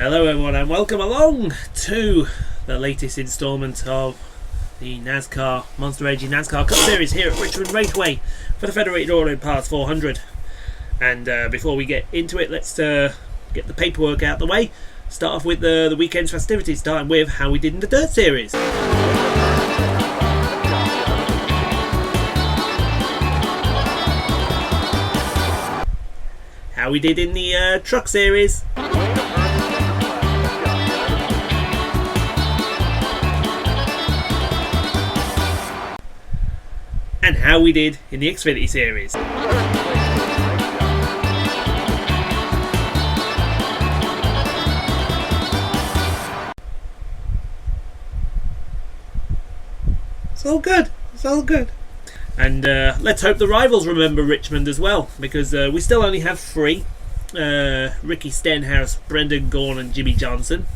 Hello everyone and welcome along to the latest instalment of the NASCAR Monster Energy NASCAR Cup Series here at Richmond Raceway for the Federated Auto Parts 400. And before we get into it, let's get the paperwork out the way. Start off with the weekend's festivities, starting with how we did in the Dirt Series. How we did in the Truck Series. And how we did in the Xfinity Series. It's all good. It's all good. And let's hope the rivals remember Richmond as well, because we still only have 3. Ricky Stenhouse, Brendan Gaughan and Jimmy Johnson.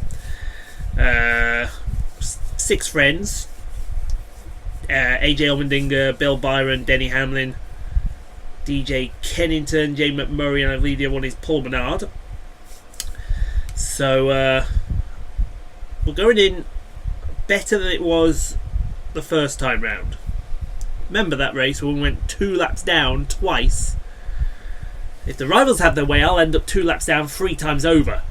6 friends. AJ Allmendinger, Bill Byron, Denny Hamlin, DJ Kennington, Jay McMurray, and I believe the other one is Paul Menard. So we're going in better than it was the first time round. Remember that race when we went 2 laps down twice? If the rivals have their way, I'll end up 2 laps down 3 times over.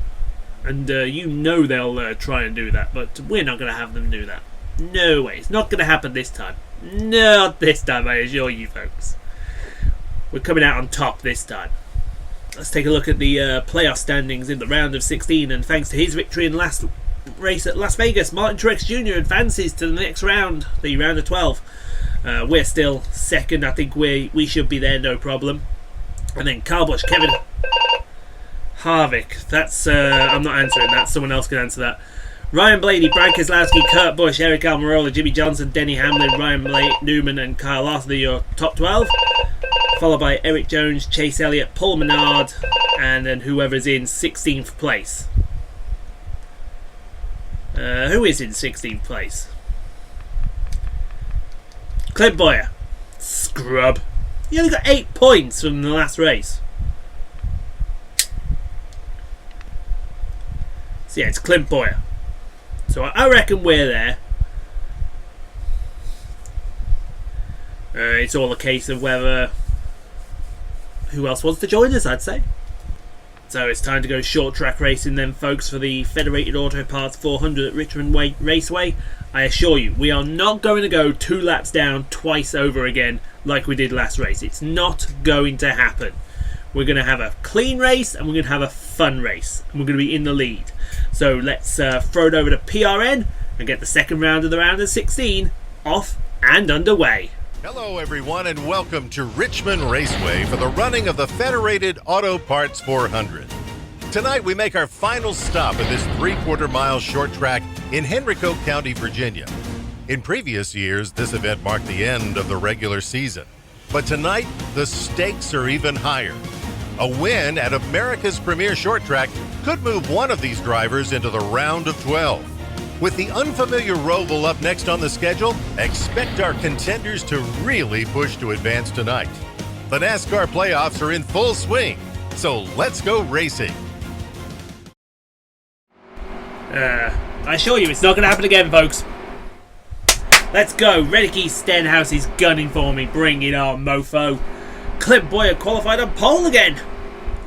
And you know they'll try and do that, but we're not going to have them do that. No way, it's not going to happen this time. Not this time, I assure you folks. We're coming out on top this time. Let's take a look at the playoff standings in the round of 16, and thanks to his victory in last race at Las Vegas, Martin Truex Jr. advances to the next round, the round of 12. We're still second. I think we should be there, no problem. And then Kyle Busch, Kevin Harvick. That's I'm not answering that. Someone else can answer that. Ryan Blaney, Brad Keselowski, Kurt Busch, Eric Almirola, Jimmy Johnson, Denny Hamlin, Ryan Newman, and Kyle Larson are your top 12. Followed by Eric Jones, Chase Elliott, Paul Menard, and then whoever's in 16th place. Who is in 16th place? Clint Bowyer. Scrub. He only got 8 points from the last race. So yeah, it's Clint Bowyer. So I reckon we're there. It's all a case of whether who else wants to join us, I'd say. So it's time to go short track racing then, folks, for the Federated Auto Parts 400 at Richmond Raceway. I assure you, we are not going to go 2 laps down twice over again like we did last race. It's not going to happen. We're going to have a clean race and we're going to have a fun race. And we're going to be in the lead. So let's throw it over to PRN and get the second round of the round of 16 off and underway. Hello everyone and welcome to Richmond Raceway for the running of the Federated Auto Parts 400. Tonight we make our final stop at this 3/4 mile short track in Henrico County, Virginia. In previous years, this event marked the end of the regular season. But tonight, the stakes are even higher. A win at America's premier short track could move one of these drivers into the round of 12. With the unfamiliar Roval up next on the schedule, expect our contenders to really push to advance tonight. The NASCAR playoffs are in full swing, so let's go racing. I assure you, it's not going to happen again, folks. Let's go. Ricky Stenhouse is gunning for me. Bring it on, mofo. Clint Bowyer qualified on pole again.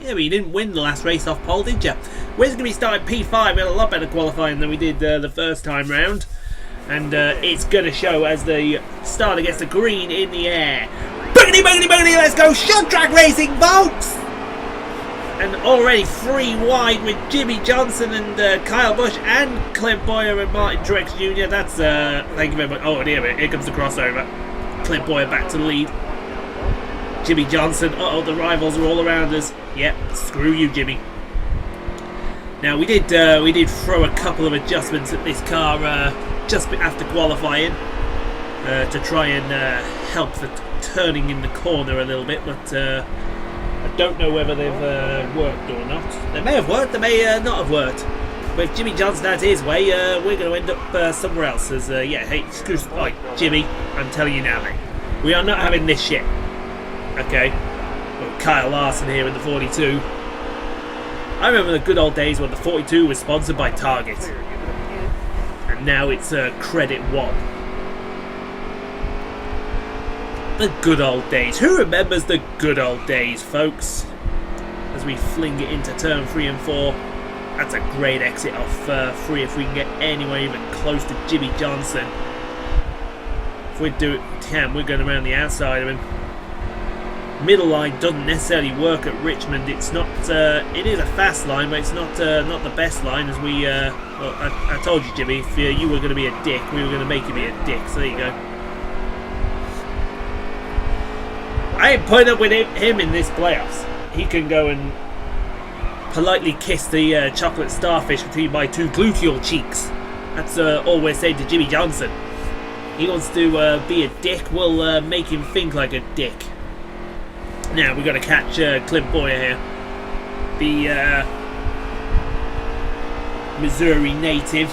Yeah, but you didn't win the last race off pole, did you? We're going to be starting P5. We had a lot better qualifying than we did the first time round. And it's going to show as the starter gets the green in the air. Boogity, boogity, boogity, let's go. Short track racing, folks. And already 3 wide with Jimmy Johnson and Kyle Busch and Clint Bowyer and Martin Truex Jr. That's, thank you very much. Oh, here comes the crossover. Clint Bowyer back to the lead. Jimmy Johnson, the rivals are all around us. Yep, screw you, Jimmy. Now we did throw a couple of adjustments at this car just after qualifying to try and help the turning in the corner a little bit, but I don't know whether they've worked or not. They may have worked, they may not have worked. But if Jimmy Johnson has his way, we're going to end up somewhere else. As hey, excuse me, Jimmy, I'm telling you now, mate, we are not having this shit. Okay, well, Kyle Larson here in the 42. I remember the good old days when the 42 was sponsored by Target. And now it's Credit One. The good old days. Who remembers the good old days, folks? As we fling it into turn 3 and 4. That's a great exit off 3 if we can get anywhere even close to Jimmy Johnson. If we do it, we're going around the outside of him. Middle line doesn't necessarily work at Richmond. It's not. It is a fast line, but it's not the best line. As we, well, I told you, Jimmy, if you were going to be a dick, we were going to make you be a dick. So there you go. I ain't putting up with him in this playoffs. He can go and politely kiss the chocolate starfish between my two gluteal cheeks. That's all we're saying to Jimmy Johnson. He wants to be a dick. We'll make him think like a dick. Now we've got to catch Clint Boyer here, the Missouri native.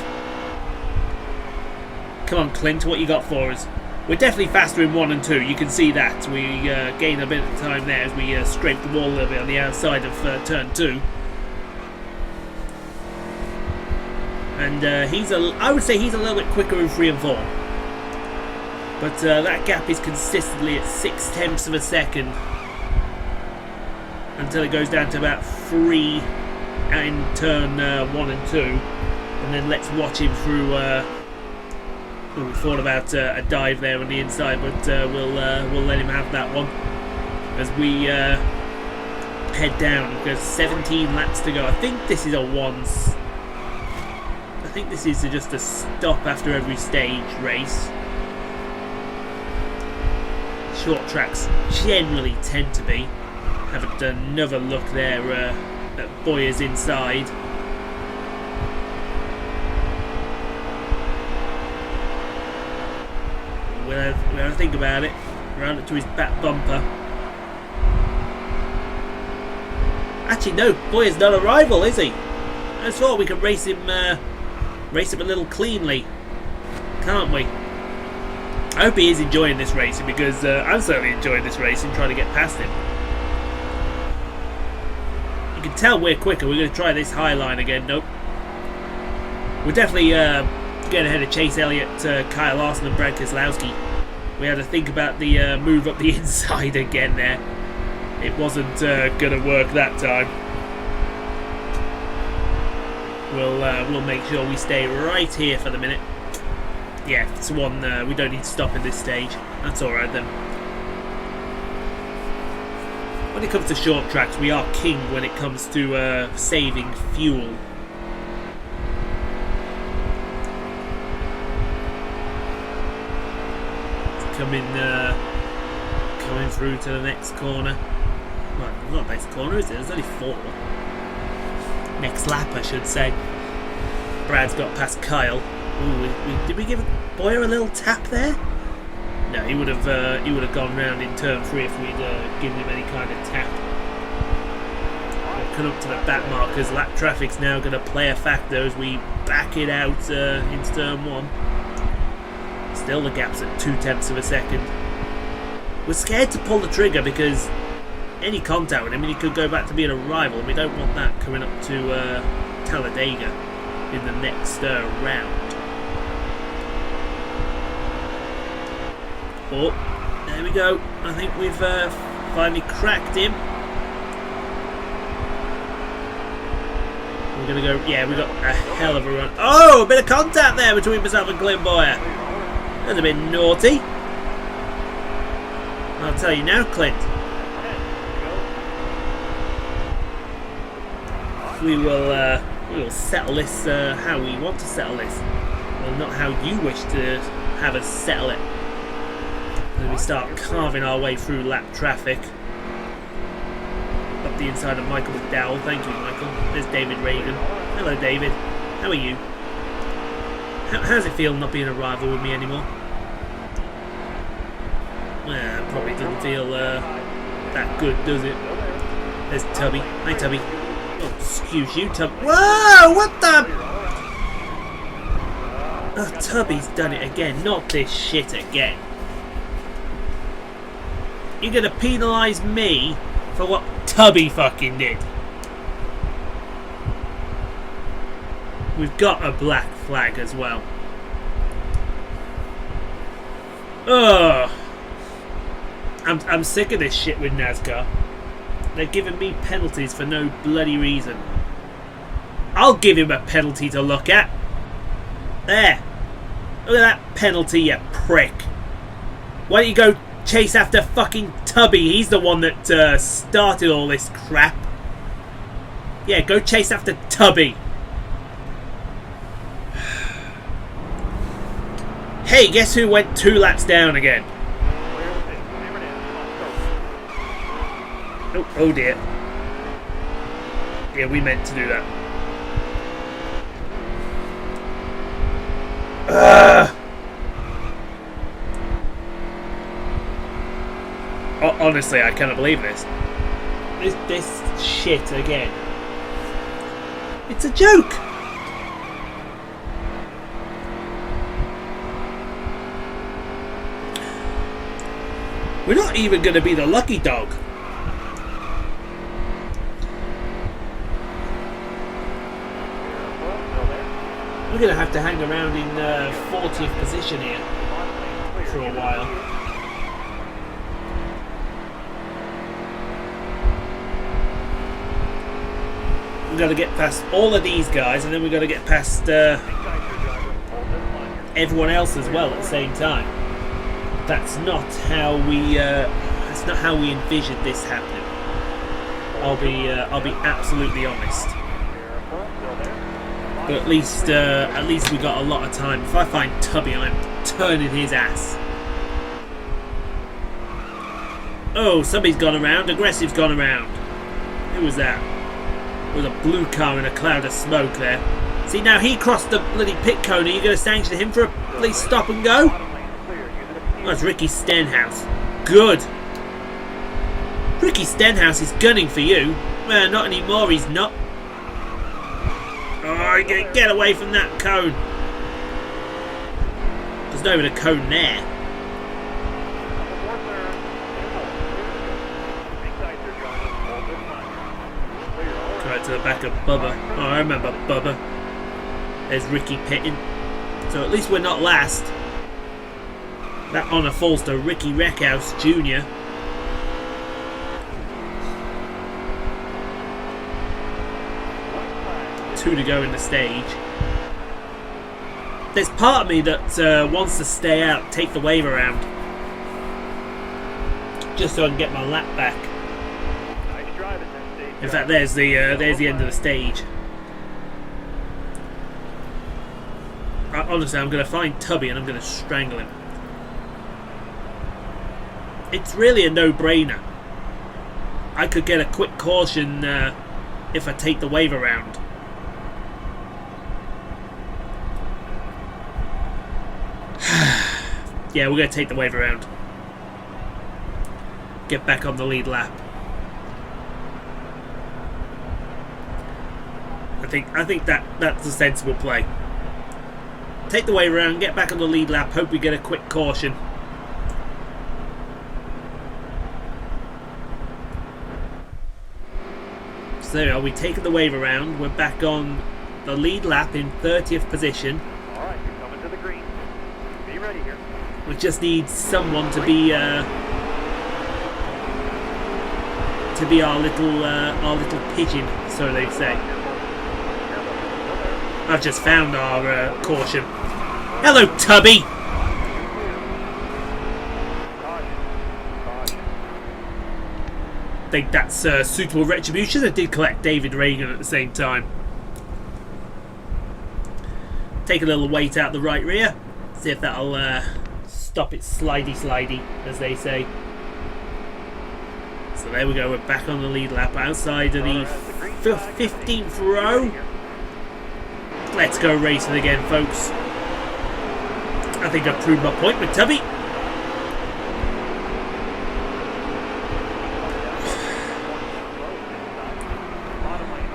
Come on, Clint, what you got for us? We're definitely faster in 1 and 2. You can see that. We gain a bit of time there as we scrape the wall a little bit on the outside of turn 2. And I would say he's a little bit quicker in 3 and 4. But that gap is consistently at 0.6 of a second. Until it goes down to about 3 in turn 1 and 2. And then let's watch him through... we thought about a dive there on the inside, but we'll let him have that one. As we head down, because 17 laps to go. I think this is a once... I think this is just a stop after every stage race. Short tracks generally tend to be. Haven't done another look there at Boyer's inside. We'll have a think about it. Round it to his back bumper. Actually, no, Boyer's not a rival, is he? I thought we could race him a little cleanly, can't we? I hope he is enjoying this racing, because I'm certainly enjoying this racing, trying to get past him. You can tell we're quicker. We're going to try this high line again. Nope. We're definitely getting ahead of Chase Elliott, Kyle Larson and Brad Keselowski. We had to think about the move up the inside again there. It wasn't going to work that time. We'll make sure we stay right here for the minute. Yeah, it's one we don't need to stop at this stage. That's alright then. When it comes to short tracks, we are king when it comes to saving fuel. Coming through to the next corner. Well, not next corner, is it? There's only 4. Next lap, I should say. Brad's got past Kyle. Ooh, did we give Boyer a little tap there? No, he would have gone round in turn 3 if we'd given him any kind of tap. We'll come up to the back markers. Lap traffic's now going to play a factor as we back it out into turn 1. Still the gap's at 0.2 of a second. We're scared to pull the trigger because any contact with him, he could go back to being a rival. We don't want that coming up to Talladega in the next round. Oh, there we go. I think we've finally cracked him. We're going to go... Yeah, we got a hell of a run. Oh, a bit of contact there between myself and Clint Boyer. That's a bit naughty. I'll tell you now, Clint. We will settle this how we want to settle this. Well, not how you wish to have us settle it. As we start carving our way through lap traffic. Up the inside of Michael McDowell. Thank you, Michael. There's David Reagan. Hello, David. How are you? How's it feel not being a rival with me anymore? Well, it probably doesn't feel that good, does it? There's Tubby. Hi, Tubby. Oh, excuse you, Tubby. Whoa! What the... Oh, Tubby's done it again. Not this shit again. You're gonna penalise me for what Tubby fucking did. We've got a black flag as well. Ugh. I'm sick of this shit with NASCAR. They're giving me penalties for no bloody reason. I'll give him a penalty to look at. There. Look at that penalty, you prick. Why don't you go chase after fucking Tubby? He's the one that started all this crap. Yeah, go chase after Tubby. Hey, guess who went 2 laps down again? Oh dear. Yeah, we meant to do that. Honestly, I cannot believe this. This shit again. It's a joke. We're not even going to be the lucky dog. We're going to have to hang around in 40th position here for a while. We've got to get past all of these guys, and then we've got to get past everyone else as well at the same time. That's not how we envisioned this happening. I'll be absolutely honest. But at least we got a lot of time. If I find Tubby, I'm turning his ass. Oh, somebody's gone around. Aggressive's gone around. Who was that? There was a blue car in a cloud of smoke there. See, now he crossed the bloody pit cone. Are you going to sanction him for a police stop and go? Oh, it's Ricky Stenhouse. Good. Ricky Stenhouse is gunning for you. Well, not anymore, he's not. Oh, get away from that cone. There's not even a cone there. Go right to the back of Bubba. Oh, I remember Bubba. There's Ricky pitting. So at least we're not last. That honour falls to Ricky Reckhouse Jr. Two to go in the stage. There's part of me that wants to stay out, take the wave around, just so I can get my lap back. In fact, there's the end of the stage. Honestly, I'm going to find Tubby and I'm going to strangle him. It's really a no-brainer. I could get a quick caution if I take the wave around. Yeah, we're going to take the wave around. Get back on the lead lap. I think that's a sensible play. Take the wave around, get back on the lead lap, hope we get a quick caution. So there we are, we've taken the wave around, we're back on the lead lap in 30th position. Alright, you're coming to the green. Be ready here. We just need someone to be our little pigeon, so they say. I've just found our caution. Hello, Tubby! I think that's suitable retribution. I did collect David Reagan at the same time. Take a little weight out the right rear. See if that'll stop it slidey, as they say. So there we go. We're back on the lead lap outside of the 15th row. Let's go racing again, folks. I think I've proved my point with Tubby.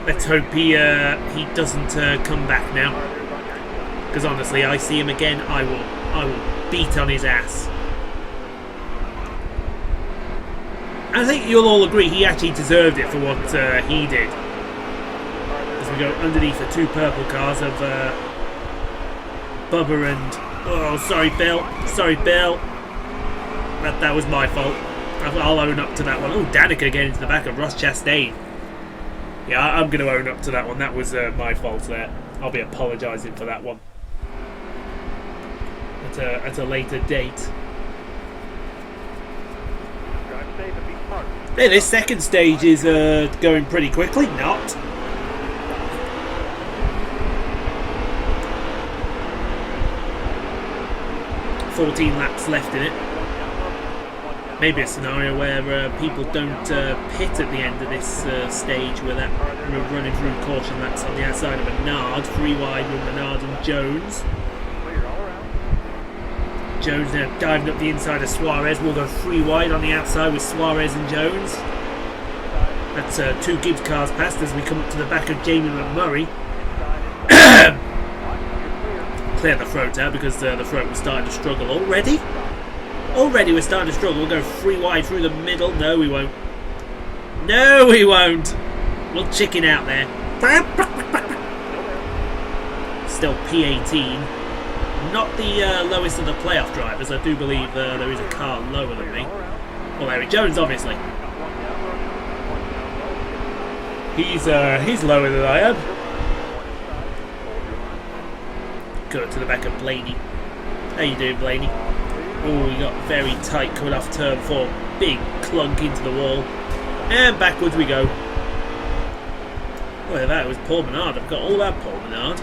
Let's hope he doesn't come back now. Because honestly, I see him again, I will beat on his ass. I think you'll all agree he actually deserved it for what he did. As we go underneath the 2 purple cars of Bubba and... Oh, sorry, Bill. Sorry, Bill. That was my fault. I'll own up to that one. Oh, Danica getting into the back of Ross Chastain. Yeah, I'm going to own up to that one. That was my fault there. I'll be apologising for that one at a later date. Drive safe and be smart. Yeah, this second stage is going pretty quickly. Not. $14 laps left in it. Maybe a scenario where people don't pit at the end of this stage where we're running through caution laps on the outside of Menard, 3 wide with Menard and Jones. Clear all around. Jones now diving up the inside of Suarez. We'll go 3 wide on the outside with Suarez and Jones. That's 2 Gibbs cars past as we come up to the back of Jamie McMurray. Clear the throat out because the throat was starting to struggle already. Already we're starting to struggle. We'll go 3 wide through the middle. No, we won't. No, we won't. We'll chicken out there. Still P18. Not the lowest of the playoff drivers. I do believe there is a car lower than me. Well, Larry Jones, obviously. He's lower than I am. Go to the back of Blaney. How you doing, Blaney? Oh, we got very tight coming off turn 4. Big clunk into the wall. And backwards we go. Look at that, it was Paul Menard. I've got all about Paul Menard.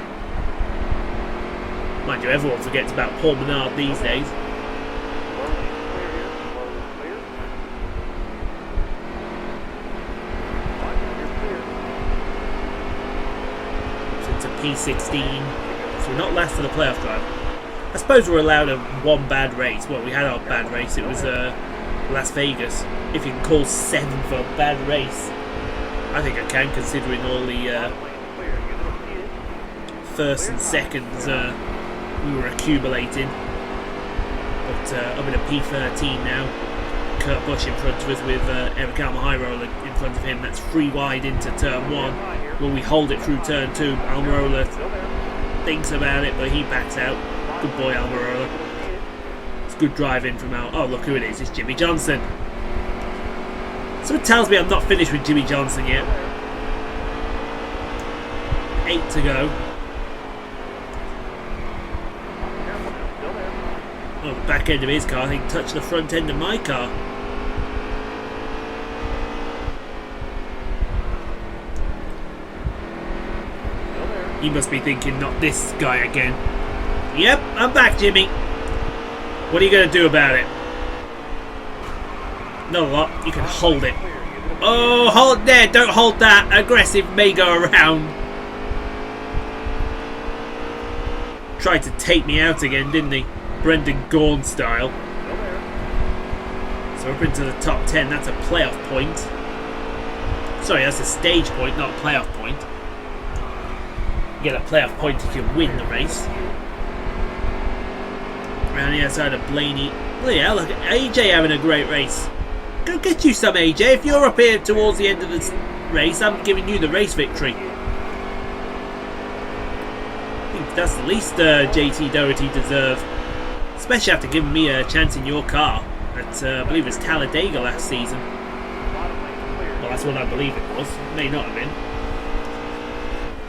Mind you, everyone forgets about Paul Menard these days. So it's a P16. So we're not last for the playoff drive. I suppose we're allowed one bad race. Well, we had our bad race. It was Las Vegas. If you can call 7th a bad race. I think I can, considering all the firsts and seconds we were accumulating. But I'm in a P13 now. Kurt Busch in front of us with Eric Almirola in front of him. That's 3 wide into turn 1. Will we hold it through turn 2? Almirola thinks about it, but he backs out. Good boy, Almirola. It's good driving from Al. Oh, look who it is. It's Jimmy Johnson. Someone tells me I'm not finished with Jimmy Johnson yet. 8 to go. Oh, the back end of his car, I think, touched the front end of my car. He must be thinking, not this guy again. Yep, I'm back, Jimmy. What are you going to do about it? Not a lot. You can hold it. Oh, hold there. Don't hold that. Aggressive may go around. Tried to take me out again, didn't he? Brendan Gaughan style. So up into the top 10. That's a playoff point. Sorry, that's a stage point, not a playoff point. You get a playoff point if you win the race. Around the outside of Blaney. Oh yeah, look at AJ having a great race. Go get you some, AJ. If you're up here towards the end of this race, I'm giving you the race victory. I think that's the least JT Doherty deserves. Especially after giving me a chance in your car at, I believe it was Talladega last season. Well, that's what I believe it was. It may not have been.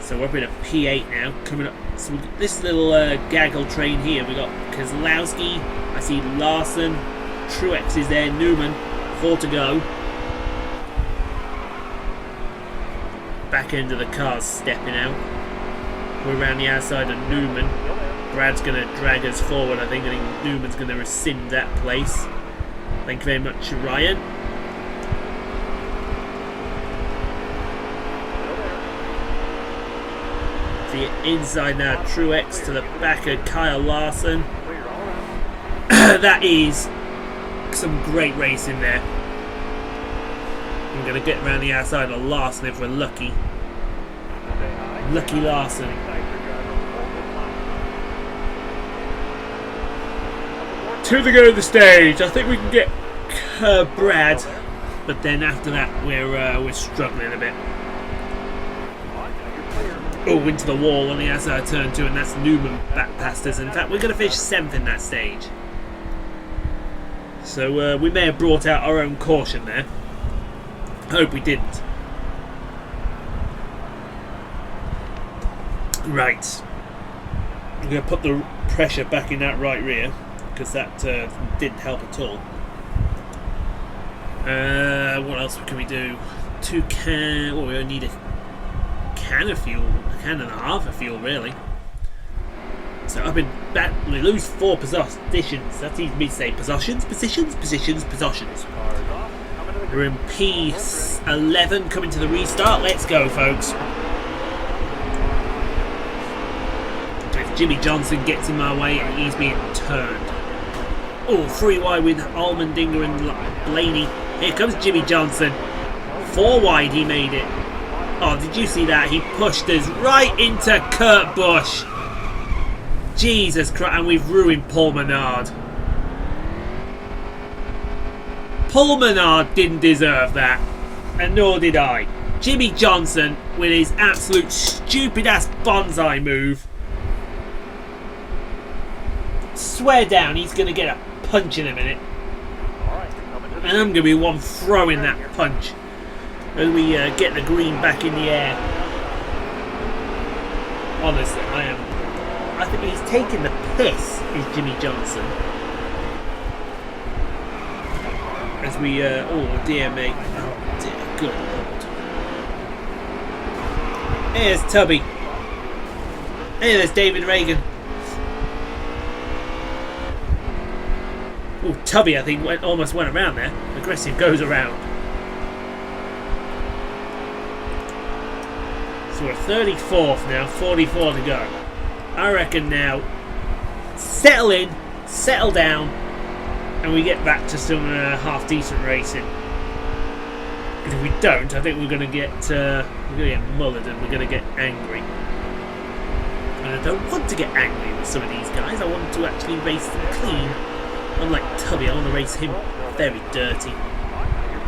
So we're up in a P8 now, coming up. So this little gaggle train here, we got Kozlowski, I see Larson, Truex is there, Newman, 4 to go. Back end of the car's stepping out. We're around the outside of Newman. Brad's going to drag us forward, I think Newman's going to rescind that place. Thank you very much, Ryan. The inside now, Truex to the back of Kyle Larson. That is some great racing there. I'm going to get around the outside of Larson if we're lucky. Lucky Larson. Two to go to the stage. I think we can get Brad, but then after that we're struggling a bit. Oh, into the wall on the outside turn 2, and that's Newman back past us. In fact, we're going to finish 7th in that stage. So we may have brought out our own caution there. I hope we didn't. Right. I'm going to put the pressure back in that right rear, because that didn't help at all. What else can we do? 2 can... Well, we only need a can of fuel. A can and a half of fuel, really. So I've been back. We lose 4 positions. That's easy for me to say. Positions. We're in P11 coming to the restart. Let's go, folks. If Jimmy Johnson gets in my way, he's being turned. Oh, 3 wide with Allmendinger and Blaney. Here comes Jimmy Johnson. 4 wide, he made it. Oh, did you see that? He pushed us right into Kurt Busch. Jesus Christ, and we've ruined Paul Menard. Paul Menard didn't deserve that, and nor did I. Jimmy Johnson, with his absolute stupid-ass bonsai move. Swear down, he's going to get a punch in a minute. And I'm going to be one throwing that punch as we get the green back in the air. Honestly, I think he's taking the piss, is Jimmy Johnson. As we, oh dear mate, oh dear, good lord. Here's Tubby. Hey, there's David Reagan. Oh, Tubby, I think, almost went around there. Aggressive goes around. So we're 34th now, 44 to go. I reckon now, settle in, settle down, and we get back to some half-decent racing. Because if we don't, I think we're going to get mullered and we're going to get angry. And I don't want to get angry with some of these guys. I want to actually race them clean. Unlike Tubby, I want to race him very dirty.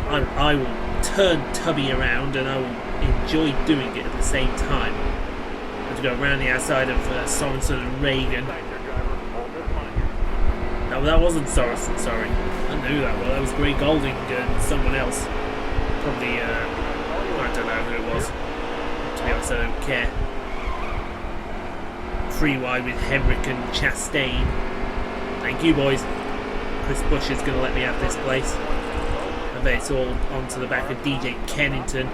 I will turn Tubby around and I will enjoy doing it at the same time. I have to go around the outside of Sorensen and Reagan. No, that wasn't Sorensen, sorry. I knew that well. That was Gray Golding and someone else. Probably, I don't know who it was. To be honest, I don't care. 3 wide with Henrik and Chastain. Thank you, boys. Chris Busch is going to let me have this place. I bet it's all onto the back of DJ Kennington.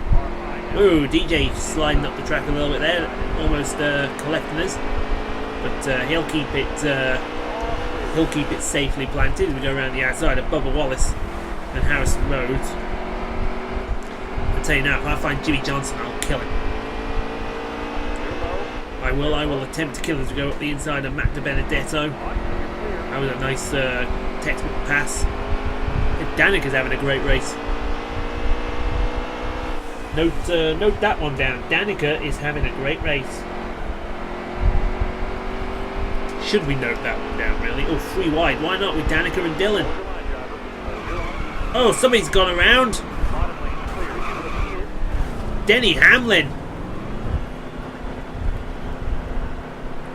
Ooh, DJ sliding up the track a little bit there, almost collecting us. But he'll keep it safely planted. We go around the outside of Bubba Wallace and Harrison Road. I tell you now, if I find Jimmy Johnson, I'll kill him. I will attempt to kill him to go up the inside of Matt De Benedetto. That was a nice textbook pass. Danica's having a great race. Note that one down. Danica is having a great race. Should we note that one down, really? Oh, 3 wide. Why not with Danica and Dylan? Oh, somebody's gone around. Denny Hamlin.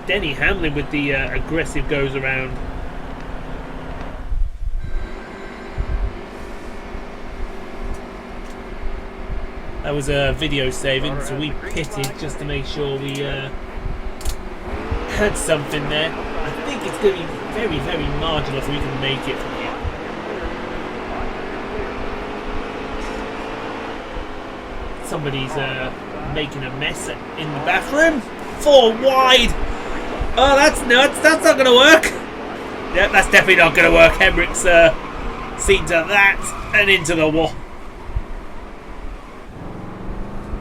Denny Hamlin with the aggressive goes around. That was a video saving, so we pitted just to make sure we had something there. I think it's going to be very, very marginal if we can make it from here. Somebody's making a mess in the bathroom. 4 wide. Oh, that's nuts. That's not going to work. Yep, that's definitely not going to work. Henrik's seen to that and into the wall.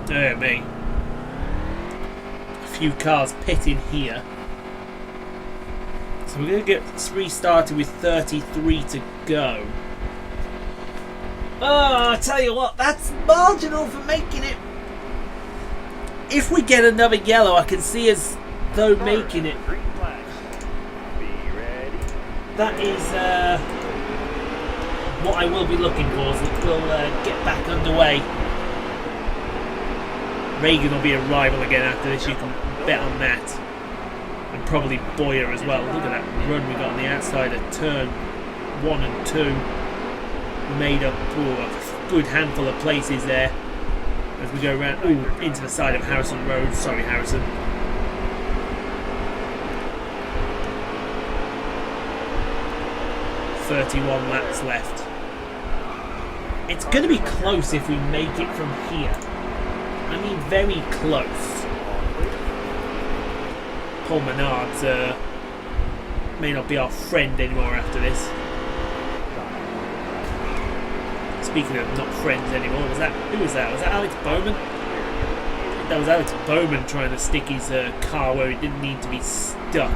Dear me. A few cars pitting here. So we're going to get restarted with 33 to go. Oh, I tell you what, that's marginal for making it. If we get another yellow, I can see us though making it. That is what I will be looking for, so we'll get back underway. Reagan will be a rival again after this, you can bet on that. And probably Boyer as well. Look at that run we got on the outside of turn 1 and 2. Made up a good handful of places there as we go around into the side of Harrison Road. Sorry, Harrison. .31 laps left. It's going to be close if we make it from here. I mean, very close. Paul Menard may not be our friend anymore after this. Speaking of not friends anymore, who was that? Was that Alex Bowman? I think that was Alex Bowman trying to stick his car where he didn't need to be stuck.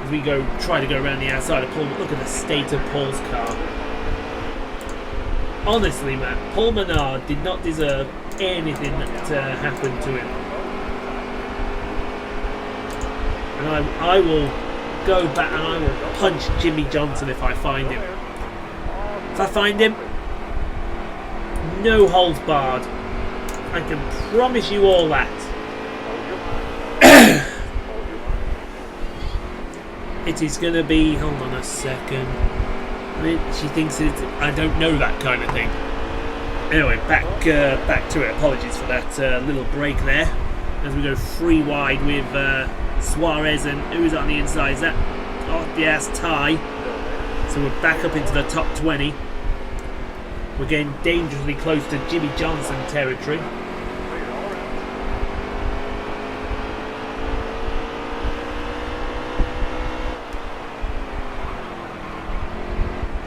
As we try to go around the outside of Paul. Look at the state of Paul's car. Honestly, Matt, Paul Menard did not deserve anything that happened to him. And I will go back and I will punch Jimmy Johnson if I find him. If I find him, no holds barred. I can promise you all that. It is going to be... Hold on a second. She thinks I don't know that kind of thing. Anyway, back to it. Apologies for that little break there. As we go 3 wide with Suarez and who's on the inside? Is that yes, Ty? So we're back up into the top 20. We're getting dangerously close to Jimmy Johnson territory.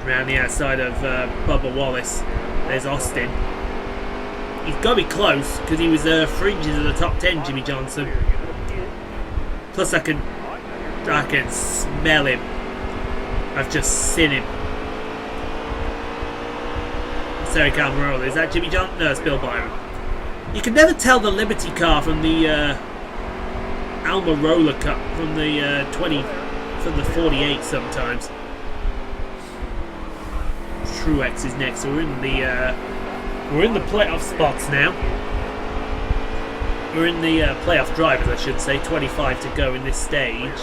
Around the outside of Bubba Wallace, there's Austin. He's got to be close because he was fringes of the top 10, Jimmy Johnson. Plus I can smell him. I've just seen him. Eric Almirola. Is that Jimmy Johnson? No, it's Bill Byron. You can never tell the Liberty car from the Almirola Cup from the 48 sometimes. Truex is next. So we're in the playoff spots now. We're in the playoff drivers, I should say. 25 to go in this stage.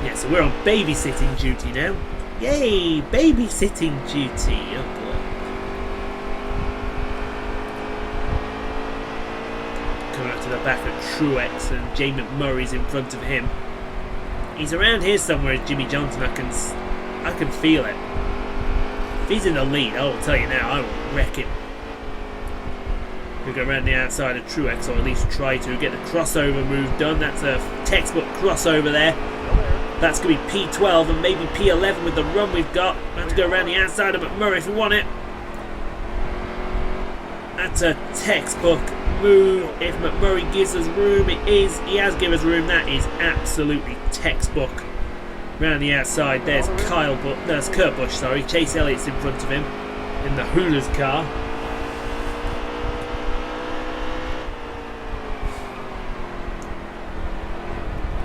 Yeah, so we're on babysitting duty now. Yay, babysitting duty. Oh boy. Coming up to the back of Truex and Jay McMurray's in front of him. He's around here somewhere, Jimmy Johnson. I can feel it. If he's in the lead, I will tell you now, I will wreck him. We'll go around the outside of Truex, or at least try to get the crossover move done. That's a textbook crossover there. That's going to be P12 and maybe P11 with the run we've got. We have to go around the outside of McMurray if we want it. That's a textbook move. If McMurray gives us room, it is. He has given us room. That is absolutely textbook. Round the outside, there's Kurt Busch, sorry. Chase Elliott's in front of him in the Hooters car.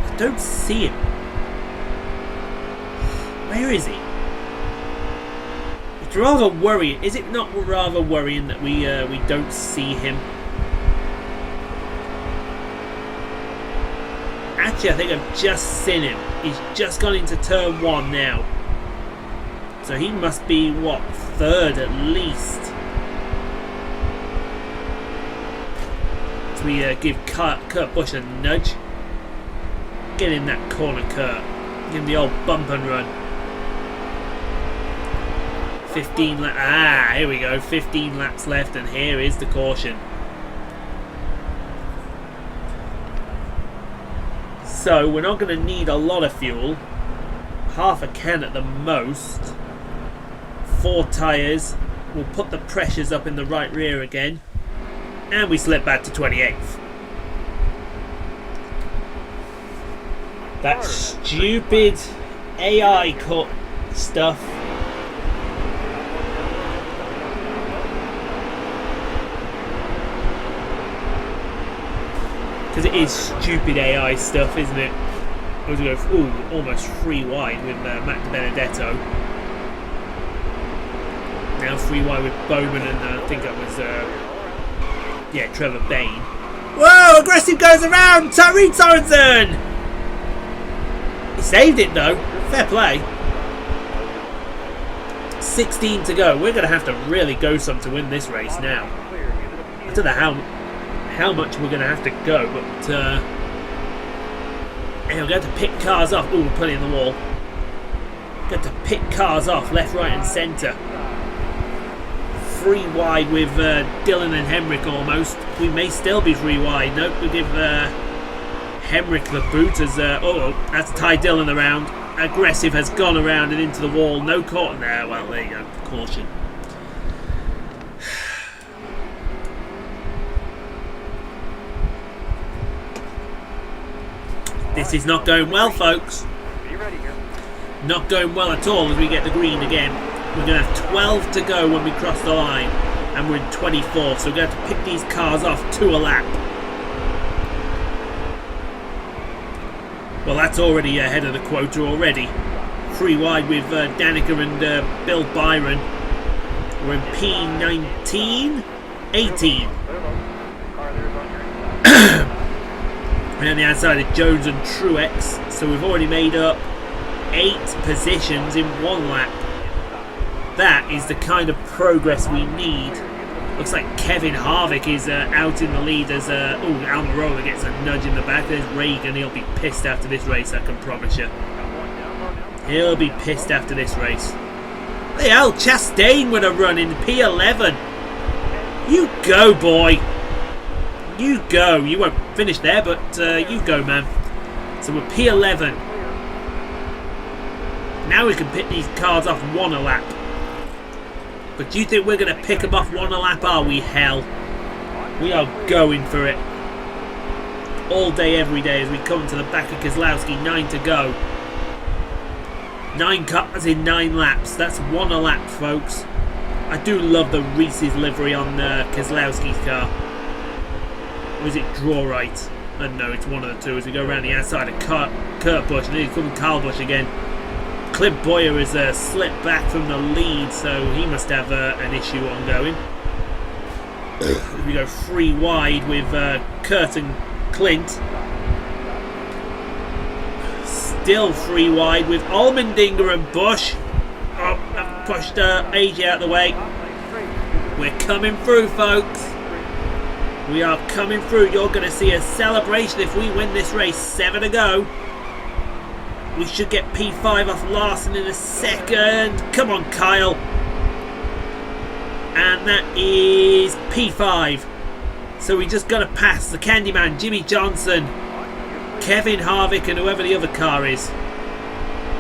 I don't see him. Where is he? It's rather worrying. Is it not rather worrying that we don't see him? Actually, I think I've just seen him. He's just gone into turn 1 now. So he must be, what, 3rd at least. So we give Kurt Busch a nudge. Get in that corner, Kurt. Give him the old bump and run. 15 laps. Here we go. 15 laps left, and here is the caution. So we're not going to need a lot of fuel. Half a can at the most. 4 tyres. We'll put the pressures up in the right rear again. And we slip back to 28th. That stupid AI cut stuff. Because it is stupid AI stuff, isn't it? We're going to go almost 3 wide with Matt Benedetto. now. 3 wide with Bowman and I think that was Trevor Bain. Whoa! Aggressive goes around. Tyree Sorensen. He saved it though. Fair play. 16 to go. We're going to have to really go some to win this race now. I don't know how much we're going to have to go, but we're going to pick cars off. Ooh, we're putting in the wall. Got to pick cars off left, right, and centre. 3 wide with Dylan and Hemrick almost. We may still be 3 wide. Nope, we give Hemrick the boot as. That's Ty Dillon around. Aggressive has gone around and into the wall. No caught there. Well, there you go. Caution. This is not going well, folks. Be ready here. Not going well at all as we get the green again. We're going to have 12 to go when we cross the line. And we're in 24, so we're going to have to pick these cars off 2 a lap. Well, that's already ahead of the quota already. 3 wide with Danica and Bill Byron. We're in P19, 18. And on the outside of Jones and Truex. So we've already made up 8 positions in 1 lap. That is the kind of progress we need. Looks like Kevin Harvick is out in the lead as Almirola gets a nudge in the back. There's Reagan. He'll be pissed after this race, I can promise you. He'll be pissed after this race. The hell, Chastain with a run in P11. You go, boy. You go. You won't finish there, but you go, man. So we're P11. Now we can pick these cars off 1 a lap. But do you think we're going to pick them off 1 a lap? Are we? Hell. We are going for it. All day, every day as we come to the back of Keselowski. 9 to go. 9 cars in 9 laps. That's 1 a lap, folks. I do love the Reese's livery on Keselowski's car. Or is it Draw Right? I don't know, it's one of the two as we go around the outside of Kurt Busch. And he's coming Kyle Busch again. Clint Boyer has slipped back from the lead, so he must have an issue ongoing. We go 3 wide with Kurt and Clint. Still 3 wide with Allmendinger and Busch. Oh, I've pushed AJ out of the way. We're coming through, folks. We are coming through. You're going to see a celebration if we win this race. 7 to go. We should get P5 off Larson in a second. Come on, Kyle. And that is P5. So we just got to pass the Candyman, Jimmy Johnson, Kevin Harvick, and whoever the other car is.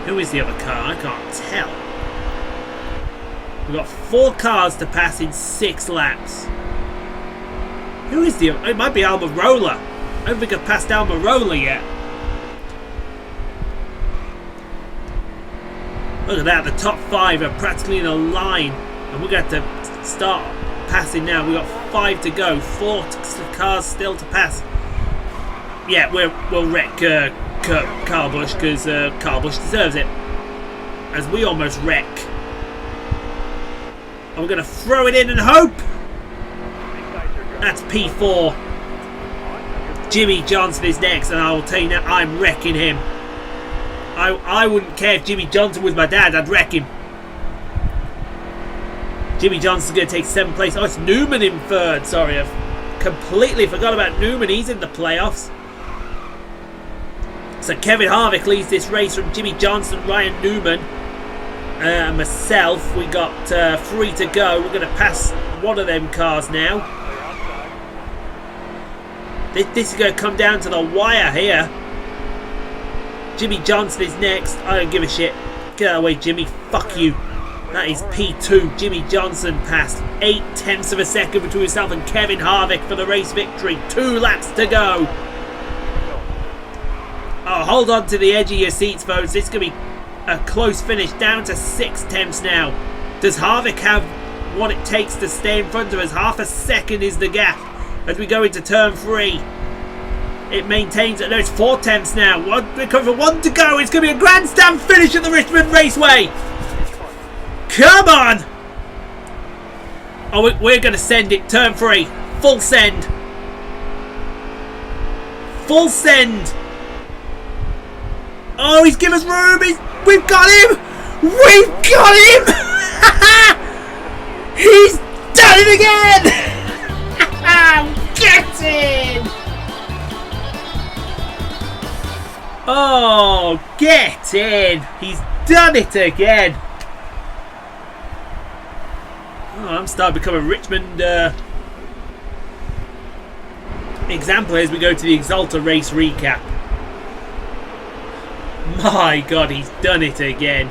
Who is the other car? I can't tell. We've got 4 cars to pass in 6 laps. Who is the other? It might be Almirola. I don't think I've passed Almirola yet. Look at that, the top 5 are practically in a line. And we're going to have to start passing now. We've got 5 to go. 4 cars still to pass. Yeah, we'll wreck Kyle Busch because Kyle Busch deserves it. As we almost wreck. And we're going to throw it in and hope. That's P4. Jimmy Johnson is next, and I will tell you now, I'm wrecking him. I wouldn't care if Jimmy Johnson was my dad, I'd wreck him. Jimmy Johnson's going to take 7th place. Oh, it's Newman in 3rd. Sorry, I've completely forgot about Newman. He's in the playoffs. So Kevin Harvick leads this race from Jimmy Johnson, Ryan Newman, and myself. We got 3 to go. We're going to pass one of them cars now. This is going to come down to the wire here. Jimmy Johnson is next. I don't give a shit. Get out of the way, Jimmy. Fuck you. That is P2. Jimmy Johnson passed 0.8 of a second between himself and Kevin Harvick for the race victory. 2 laps to go. Oh, hold on to the edge of your seats, folks. This is going to be a close finish. Down to 0.6 now. Does Harvick have what it takes to stay in front of us? Half a second is the gap as we go into turn 3. It maintains it. No, it's 0.4 now. We're coming for 1 to go. It's going to be a grandstand finish at the Richmond Raceway. Come on. Oh, we're going to send it. Turn 3. Full send. Full send. Oh, he's given us room. We've got him. We've got him. He's done it again. Get in. Oh, get in. He's done it again. Oh, I'm starting to become a Richmond example as we go to the Exalta race recap. My God, he's done it again.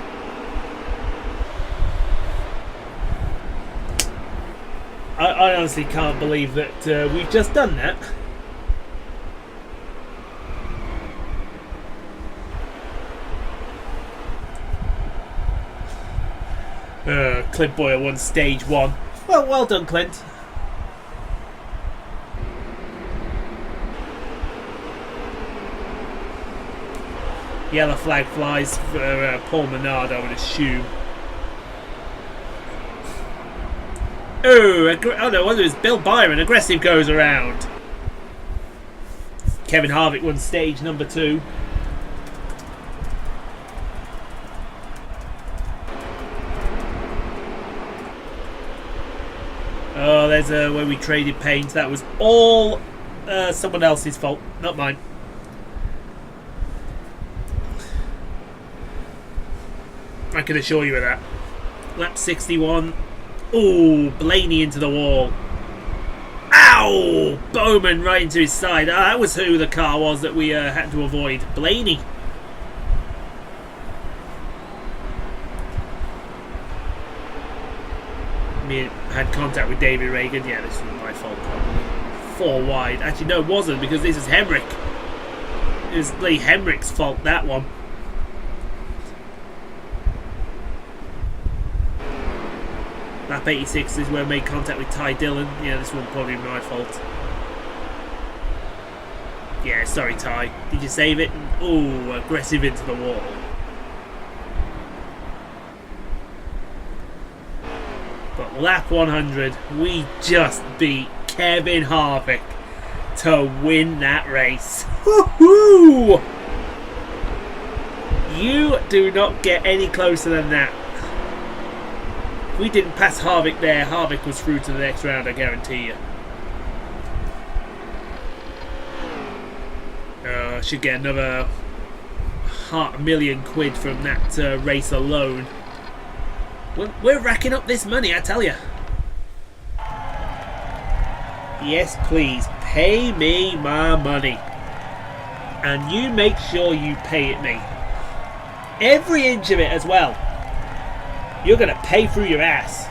I honestly can't believe that we've just done that. Clint Boyer won stage 1. Well done, Clint. Yellow flag flies for Paul Menard, I would assume. Oh no, it was Bill Byron. Aggressive goes around. Kevin Harvick won stage number 2. Oh, there's where we traded paint. That was all someone else's fault, not mine. I can assure you of that. Lap 61. Ooh, Blaney into the wall. Ow! Bowman right into his side. That was who the car was that we had to avoid. Blaney. Me had contact with David Reagan. Yeah, this was my fault probably. 4 wide. Actually, no, it wasn't, because this is Hemrick. It was Lee Hemrick's fault, that one. Lap 86 is where I made contact with Ty Dillon. Yeah, this one probably my fault. Yeah, sorry Ty. Did you save it? Ooh, aggressive into the wall. But lap 100, we just beat Kevin Harvick to win that race. Woohoo! You do not get any closer than that. We didn't pass Harvick there. Harvick was through to the next round, I guarantee you. Should get another £500,000 from that race alone. We're racking up this money, I tell you. Yes, please, pay me my money. And you make sure you pay it me. Every inch of it as well. You're going to pay through your ass.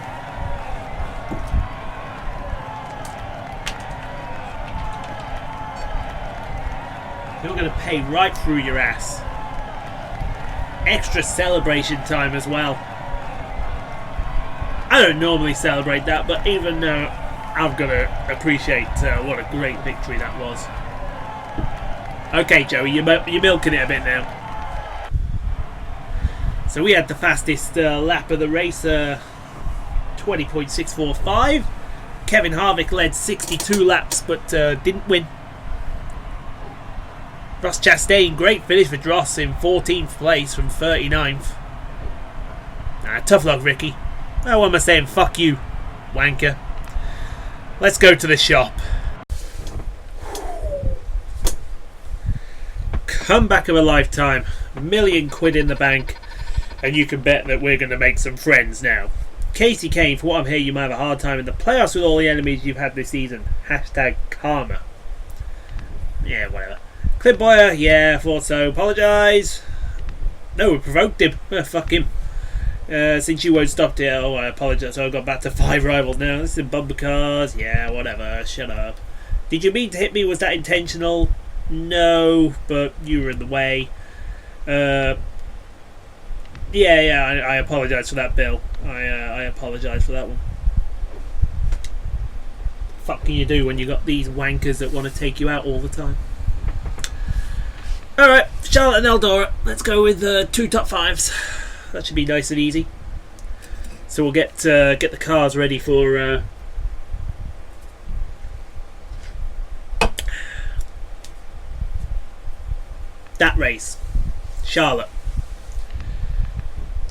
You're going to pay right through your ass. Extra celebration time as well. I don't normally celebrate that, but even I've got to appreciate what a great victory that was. Okay, Joey, you're milking it a bit now. So we had the fastest lap of the race, 20.645. Kevin Harvick led 62 laps, but didn't win. Ross Chastain, great finish for Dross in 14th place from 39th. Tough luck, Ricky. Oh, what am I saying? Fuck you, wanker. Let's go to the shop. Comeback of a lifetime. £1 million in the bank. And you can bet that we're going to make some friends now. Casey Kane, for what I'm hearing, you might have a hard time in the playoffs with all the enemies you've had this season. Hashtag karma. Yeah, whatever. Clint Boyer, yeah, I thought so. Apologise. No, we provoked him. Fuck him. Since you won't stop it, I apologise. So I got back to 5 rivals now. This is bumper cars. Yeah, whatever. Shut up. Did you mean to hit me? Was that intentional? No, but you were in the way. Yeah, I apologise for that, Bill. I apologise for that one. What the fuck can you do when you got these wankers that want to take you out all the time? Alright, Charlotte and Eldora. Let's go with 2 top 5s. That should be nice and easy. So we'll get the cars ready for race, Charlotte.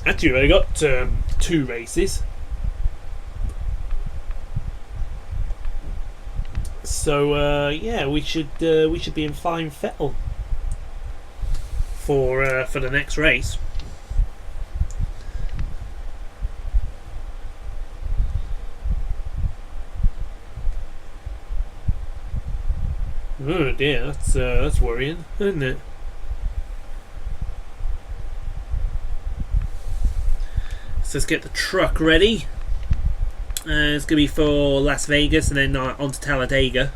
Actually, we've only got 2 races. So yeah, we should be in fine fettle for the next race. Oh dear, that's worrying, isn't it? So let's get the truck ready. It's going to be for Las Vegas and then on to Talladega.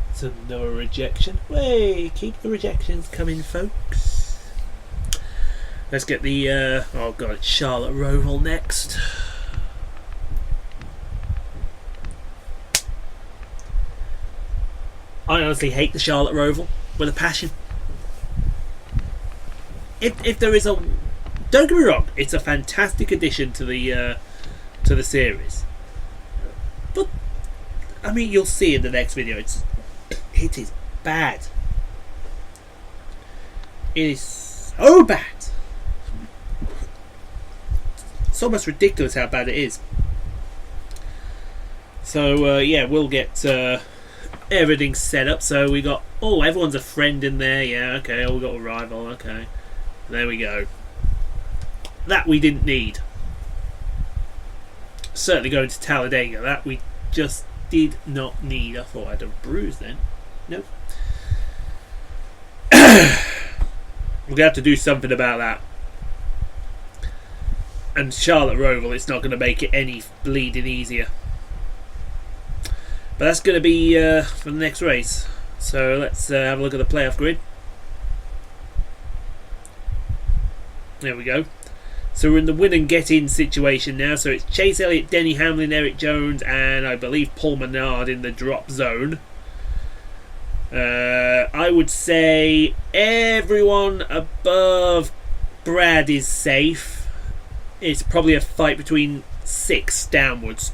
It's another rejection. Way, keep the rejections coming, folks. Let's get the oh god, it's Charlotte Roval next. I honestly hate the Charlotte Roval with a passion. If there is a, don't get me wrong, it's a fantastic addition to the series. But I mean, you'll see in the next video, it is bad. It is so bad. It's almost ridiculous how bad it is. So yeah, we'll get everything set up. So we got, oh, everyone's a friend in there. Yeah, okay. Oh, we got a rival. Okay, there we go. That we didn't need. Certainly going to Talladega. That we just did not need. I thought I had a bruise then. Nope. We're gonna have to do something about that. And Charlotte Roval, it's not going to make it any bleeding easier. But that's going to be for the next race. So let's have a look at the playoff grid. There we go. So we're in the win and get in situation now. So it's Chase Elliott, Denny Hamlin, Eric Jones, and I believe Paul Menard in the drop zone. I would say everyone above Brad is safe. It's probably a fight between 6 downwards.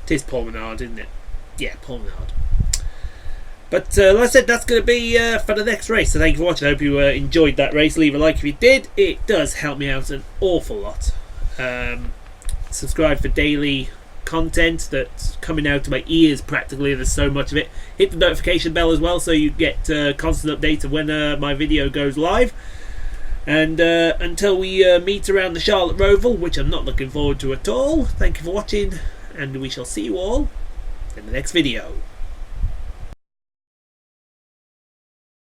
It is Paul Menard, isn't it? Yeah, Paul Menard. But like I said, that's going to be for the next race. So thank you for watching. I hope you enjoyed that race. Leave a like if you did. It does help me out an awful lot. Subscribe for daily content that's coming out to my ears practically. There's so much of it. Hit the notification bell as well so you get constant updates of when my video goes live. And until we meet around the Charlotte Roval, which I'm not looking forward to at all, thank you for watching, and we shall see you all in the next video.